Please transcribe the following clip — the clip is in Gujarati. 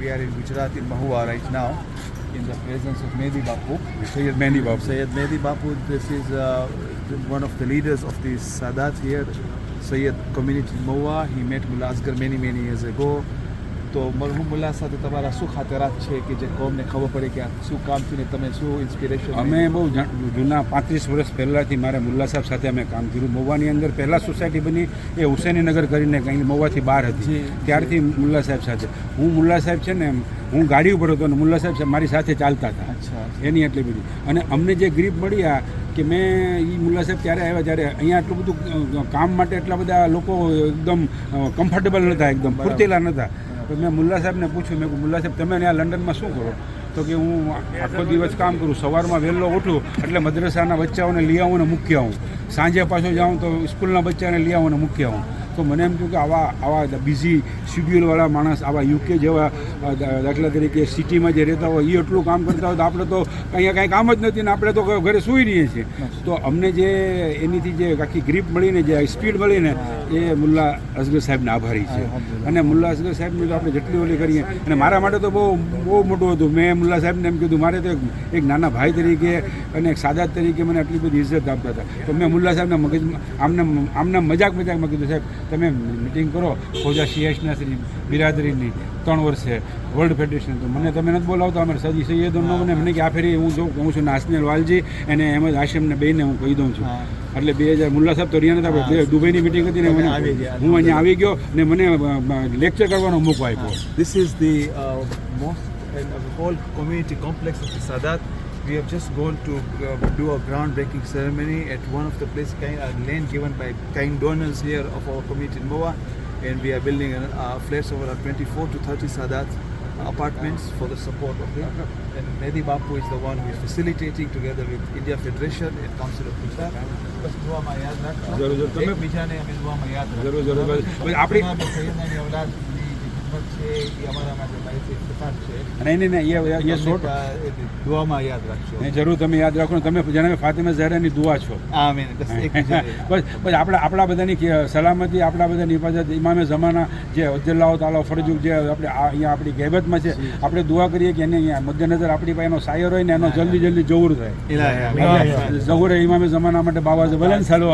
we are in Gujarat, in Mahua right now, in the presence of Mehdi Bapu. Sayyid Mehdi Bapu. Sayyid Mehdi Bapu, this is one of the leaders of the Sadat here, Sayyid community in Mahua. He met Mullah Asghar many years ago. તો મરહુમ મુલ્લા સાથે તમારા શું ખાતરાત છે કે જે કોમને ખબર પડે કે આ શું કામ થયું ને તમે શું ઇન્સ્પિરેશન? અમે બહુ જૂના 35 વર્ષ પહેલાંથી મારે મુલ્લા સાહેબ સાથે અમે કામ કર્યું. મહુવાની અંદર પહેલાં સોસાયટી બની એ હુસેનીનગર કરીને કંઈ મહુવાથી બહાર હતી, ત્યારથી મુલ્લા સાહેબ સાથે હું મુલ્લા સાહેબ છે ને હું ગાડી ઉપર હતો અને મુલ્લા સાહેબ મારી સાથે ચાલતા હતા. અચ્છા. એની એટલી બધી અને અમને જે ગ્રીપ મળી આ કે મેં એ મુલ્લા સાહેબ ત્યારે આવ્યા ત્યારે અહીંયા આટલું બધું કામ માટે એટલા બધા લોકો એકદમ કમ્ફર્ટેબલ નહોતા, એકદમ ફૂર્તીલા નહોતા. તો મેં મુલ્લા સાહેબને પૂછ્યું, મેં મુલ્લા સાહેબ તમે ત્યાં લંડનમાં શું કરો? તો કે હું આખો દિવસ કામ કરું, સવારમાં વહેલો ઉઠું એટલે મદ્રસાના બચ્ચાઓને લઈ આવું ને મૂકી આવું, સાંજે પાછો જાઉં તો સ્કૂલના બચ્ચાને લઈ આવું ને મૂકી આવું. તો મને એમ થયું કે આવા બિઝી શિડ્યુલવાળા માણસ આવા યુકે જેવા દાખલા તરીકે સિટીમાં જે રહેતા હોય એ એટલું કામ કરતા હોય તો આપણે તો અહીંયા કાંઈ કામ જ નથી ને આપણે તો ઘરે સૂઈ રહીએ છીએ. તો અમને જે એનીથી જે આખી ગ્રીપ મળીને જે સ્પીડ મળીને એ મુલ્લા અસગર સાહેબને આભારી છે. અને મુલ્લા અસગર સાહેબની તો આપણે જેટલી ઓલી કરીએ અને મારા માટે તો બહુ મોટું હતું. મેં મુલ્લા સાહેબને એમ કીધું મારે તો એક નાના ભાઈ તરીકે અને એક સાદાત તરીકે મને આટલી બધી ઇજ્જત આપતા હતા. તો મેં મુલ્લા સાહેબના મગજમાં આમને મજાકમાં કીધું સાહેબ તમે મિટિંગ કરો ખોજા સીએસના બિરાદરીની 3 વર્ષે વર્લ્ડ ફેડરેશન. તો મને તમે નથી બોલાવતા, અમારે સજી સૈયદોનો મને કે આ ફેરી હું છું નાસનેલ વાલજી અને અહેમદ હાશિમને બેને હું કહી દઉં છું. એટલે 2000 મુલ્લા સાહેબ તો રહ્યા હતા, દુબઈની મિટિંગ હતી ને હું અહીંયા આવી ગયો ને મને લેક્ચર કરવાનો મોકો આપ્યો. This is the most whole community complex of the Sadat. We have just gone to do a groundbreaking ceremony at one of the places, land given by kind donors here of our community in Mahua, and we are building flats over 24 to 30 Sadat apartments for the support of him. And Mehdi Bapu is the one who is facilitating together with India Federation and Council of Gujarat. બસ દુઆમાં યાદ રાખો. જરૂર તમે બીજાને અમે દુઆમાં યાદ રાખો. જરૂર આપણી સૈયદની ઔલાદ છે એ અમારા માટે માહિતી ઇફ્તિખાર છે. નહીં એ શોર્ટ દુઆમાં યાદ રાખજો. જરૂર તમે યાદ રાખો ને તમે જાણે ફાતિમા ઝહરાની દુઆ છો. આમીન. બસ આપણા બધાની સલામતી, આપણા બધાની હિફાજત, ઇમામે જમાના જે અજલ્લાહ તાલા ફરજુક જે આપણે અહીંયા આપણી ગેબતમાં છે, આપણે દુઆ કરીએ કે એને અહીંયા મદ્દેનજર આપણી પાસે એનો સાયર હોય ને એનો જલ્દી જહુર થાય. જહુર ઇમામે જમાના માટે બાબા છે ભલે ને ચાલો.